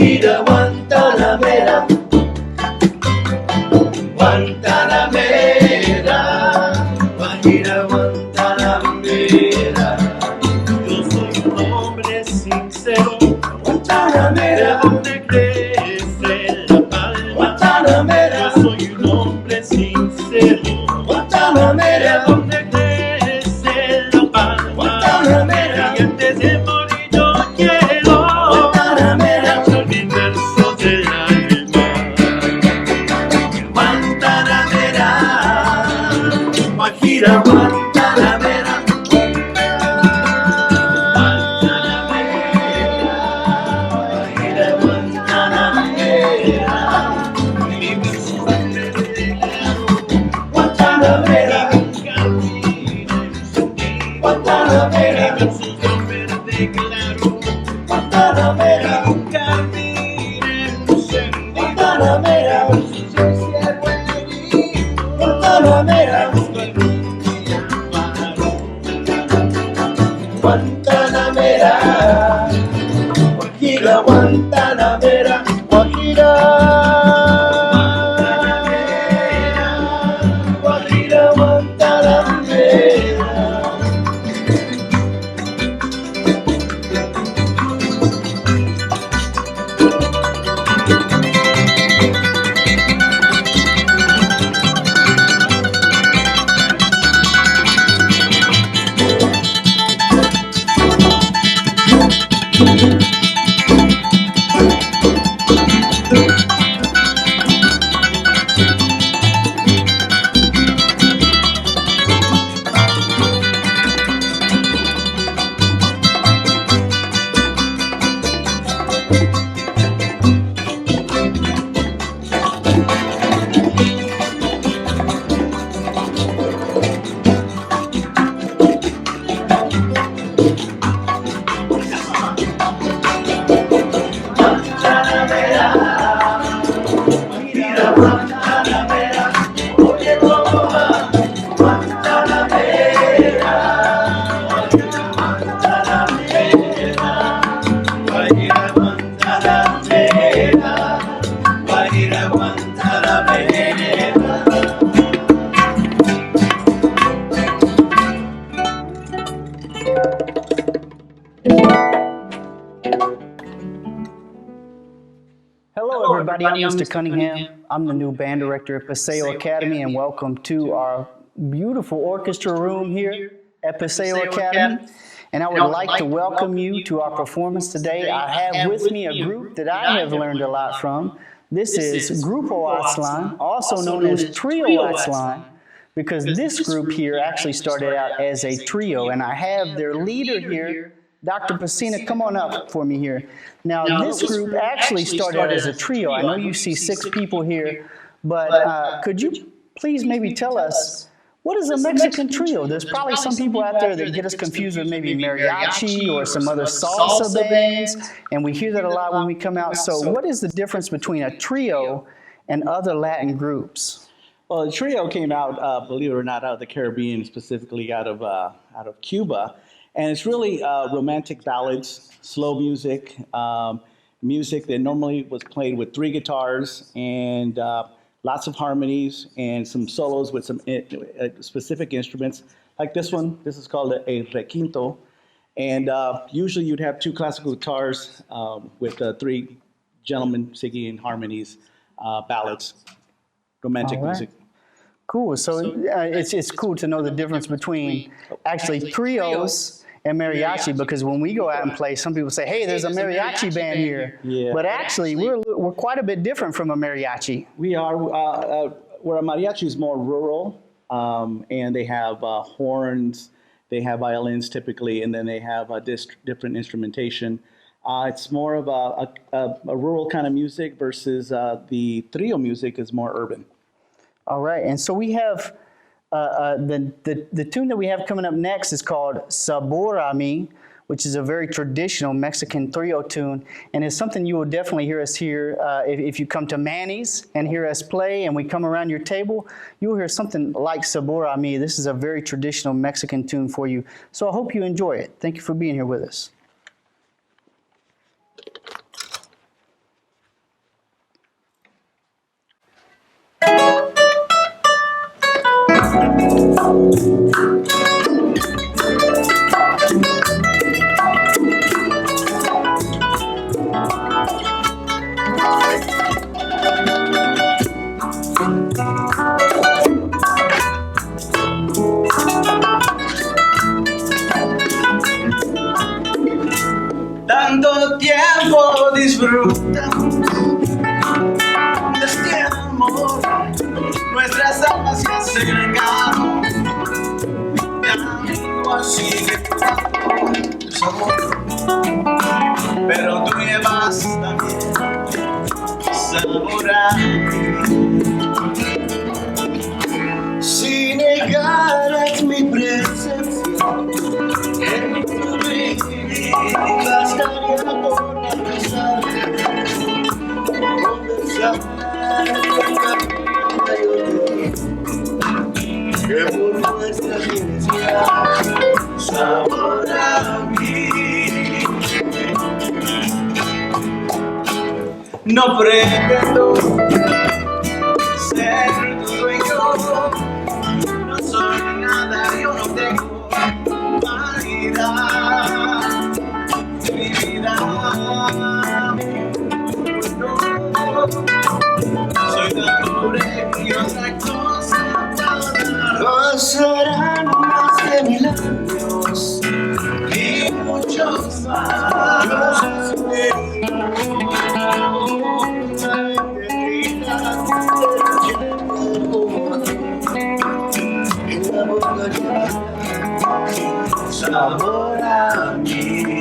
Guajira, Guantanamera, Guantanamera, Guajira, Guantanamera. Yo soy un hombre sincero, Guantanamera, donde crece la palma. Guantanamera, yo soy un hombre sincero, Guantanamera, donde crece la palma. Guantanamera, y antes de morir yo quiero Guantanamera, echar mis versos del alma. Guantanamera, Guajira, Guantanamera, Guantanamera, Guajira, Guantanamera. Mi verso verde claro, Guantanamera, Guantanamera, mi verso verde claro, Guantanamera, un carmín encendido, Guantanamera, verso sin cierre herido, Guantanamera, busco algún día paro. Guantanamera, Guajira, Guantanamera, Guajira, Guajira, Guantanamera. Hello everybody, I'm Mr. Cunningham. I'm the new band director at Paseo Academy, and welcome to our beautiful orchestra room here at Paseo Academy. And I would like to welcome you to our performance today. I have with me a group that I have learned a lot from. This is Grupo Aztlan, also known as Trio Aztlan, because this group here actually started out as a trio, and I have their leader here, Dr. Pacina. Come on up for me here. Now, this group actually started out as a trio. I know you see 6 people here, but could you please maybe tell us, what is a Mexican trio? There's probably some people out there that get us confused with maybe mariachi or some other salsa bands, and we hear that a lot when we come out. So what is the difference between a trio and other Latin groups? Well, the trio came out, believe it or not, out of the Caribbean, specifically out of Cuba. And it's really romantic ballads, slow music, music that normally was played with 3 guitars and lots of harmonies and some solos with some specific instruments. Like this one, this is called a requinto. And usually you'd have 2 classical guitars with 3 gentlemen singing harmonies, ballads, romantic music. Cool. So it's cool to know the difference between actually trios and mariachi, because when we go out and play, some people say, hey, there's a mariachi band here. Yeah. But actually, we're quite a bit different from a mariachi. We are, where a mariachi is more rural, and they have horns, they have violins typically, and then they have different instrumentation. It's more of a rural kind of music versus the trio music is more urban. All right, and so we have the tune that we have coming up next is called Sabor a Mi, which is a very traditional Mexican trio tune, and it's something you will definitely hear us here if you come to Manny's and hear us play and we come around your table, you will hear something like Sabor a Mi. This is a very traditional Mexican tune for you, so I hope you enjoy it. Thank you for being here with us. Tanto tiempo disfrutamos de este amor, nuestras almas se acercaron, de amigos sigue tu sabor, pero tú llevas también sabor a mí. Si negaras mi presencia en tu vida, bastaría con abrazarte, conversar que por nuestra ciencia sabor a mí. No pretendo ser tu dueño, no soy nada, yo no tengo vanidad. Mi vida, no, soy tan pobre y otra cosa pasarán más de 1000 años y muchos más. Sabor a mí.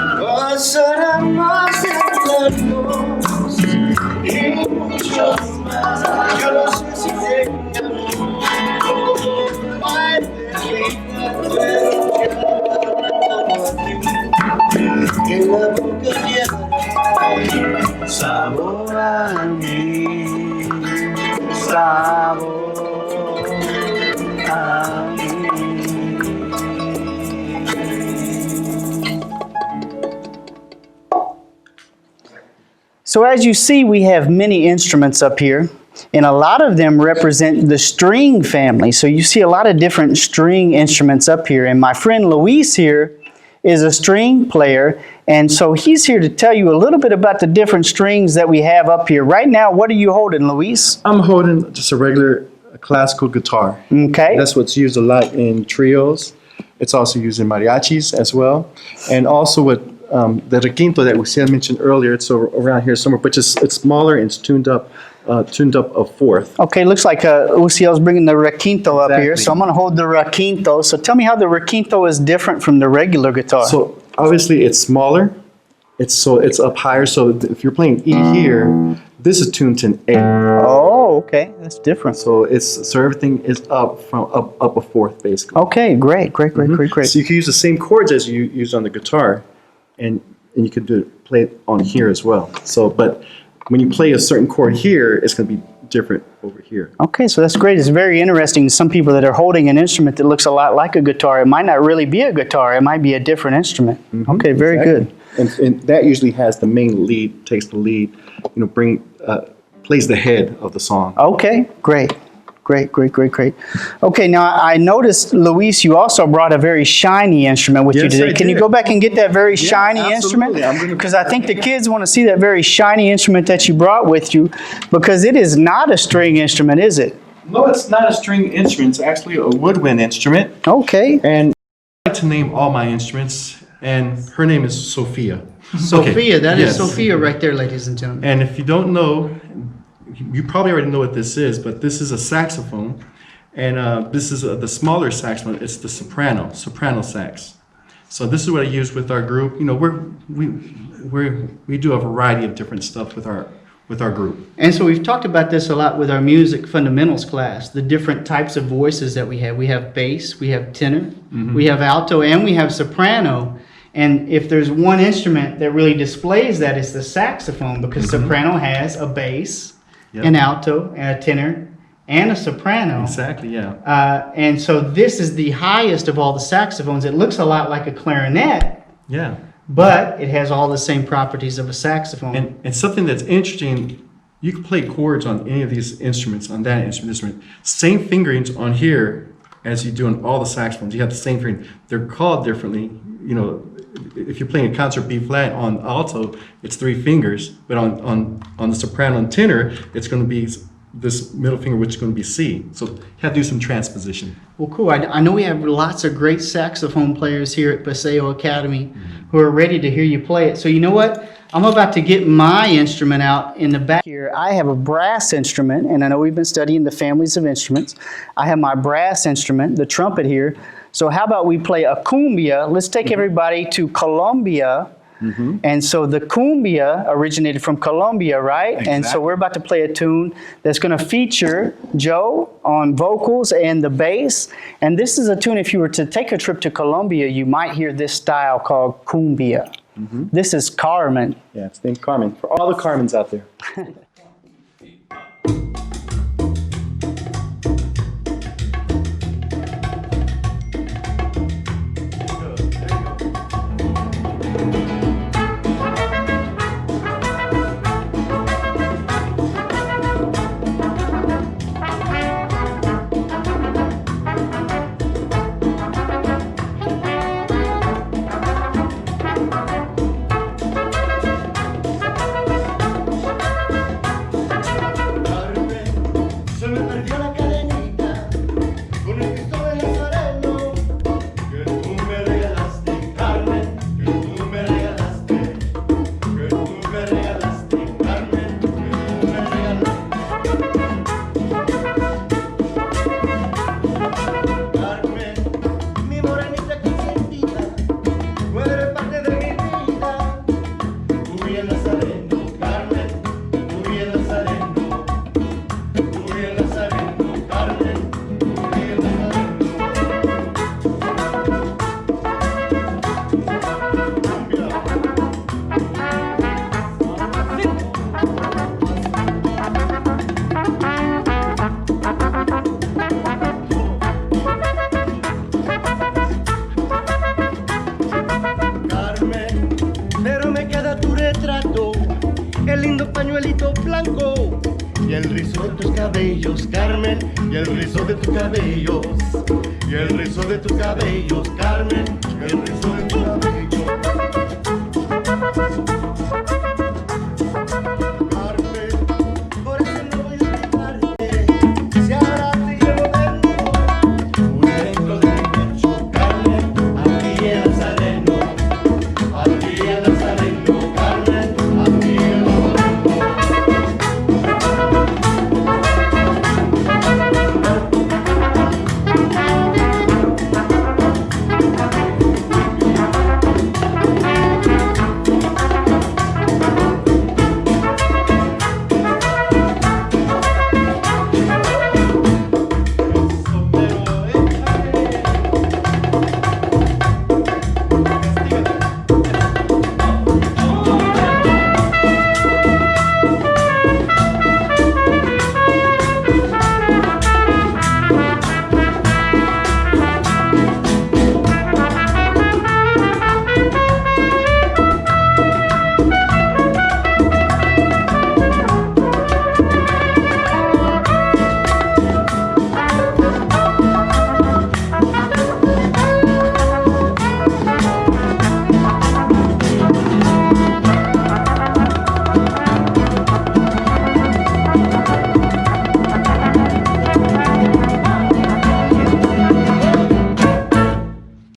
Pasarán más de años y muchos más. Yo no sé si tengamos más de 1000 que la boca tiene sabor a mí, sabor a mí. So as you see, we have many instruments up here, and a lot of them represent the string family. So you see a lot of different string instruments up here, and my friend Luis here is a string player, and so he's here to tell you a little bit about the different strings that we have up here. Right now, what are you holding, Luis? I'm holding just a regular classical guitar. Okay. That's what's used a lot in trios. It's also used in mariachis as well, and also with the requinto that Lucian mentioned earlier. It's around here somewhere, but it's smaller and it's tuned up a fourth. Okay, looks like Uciel's bringing the requinto up here, Exactly. so I'm going to hold the requinto. So tell me how the requinto is different from the regular guitar. So obviously it's smaller. It's up higher. So if you're playing E here, this is tuned to an A. Oh, okay, that's different. So everything is up a fourth basically. Okay, great. So you can use the same chords as you use on the guitar, and you could play it on here as well. So, but when you play a certain chord here, it's going to be different over here. Okay, so that's great. It's very interesting. Some people that are holding an instrument that looks a lot like a guitar, it might not really be a guitar. It might be a different instrument. Okay, very good. And that usually has the main lead, takes the lead, plays the head of the song. Okay, great. Okay, now I noticed, Luis, you also brought a very shiny instrument with you Yes, today. I Can you did. go back and get that very shiny instrument? absolutely. Because I think the kids want to see that very shiny instrument that you brought with you, because it is not a string instrument, is it? No, it's not a string instrument. It's actually a woodwind instrument. Okay. And I like to name all my instruments, and her name is Sophia. Sophia, that is Yes. Sophia right there, ladies and gentlemen. And if you don't know, you probably already know what this is, but this is a saxophone, and this is the smaller saxophone. It's the soprano sax. So this is what I use with our group. You know, we do a variety of different stuff with our group. And so we've talked about this a lot with our music fundamentals class, the different types of voices that we have. We have bass, we have tenor, we have alto, and we have soprano. And if there's one instrument that really displays that, it's the saxophone, because soprano has a bass, an alto, and a tenor, and a soprano. Exactly, yeah. And so this is the highest of all the saxophones. It looks a lot like a clarinet. Yeah. But it has all the same properties of a saxophone. And something that's interesting, you can play chords on any of these instruments, on that instrument. Same fingerings on here as you do on all the saxophones. You have the same fingering. They're called differently. You know, if you're playing a concert B flat on alto, it's 3 fingers, but on the soprano and tenor, it's going to be this middle finger, which is going to be C. So you have to do some transposition. Well, cool. I know we have lots of great saxophone players here at Paseo Academy who are ready to hear you play it. So you know what? I'm about to get my instrument out in the back here. I have a brass instrument, and I know we've been studying the families of instruments. I have my brass instrument, the trumpet here. So how about we play a cumbia? Let's take everybody to Colombia. And so the cumbia originated from Colombia, right? Exactly. And so we're about to play a tune that's going to feature Joe on vocals and the bass. And this is a tune, if you were to take a trip to Colombia, you might hear this style called cumbia. This is Carmen. Yeah, it's named Carmen. For all the Carmens out there. el lindo pañuelito blanco y el rizo de tus cabellos, Carmen, y el rizo de tus cabellos, y el rizo de tus cabellos, Carmen.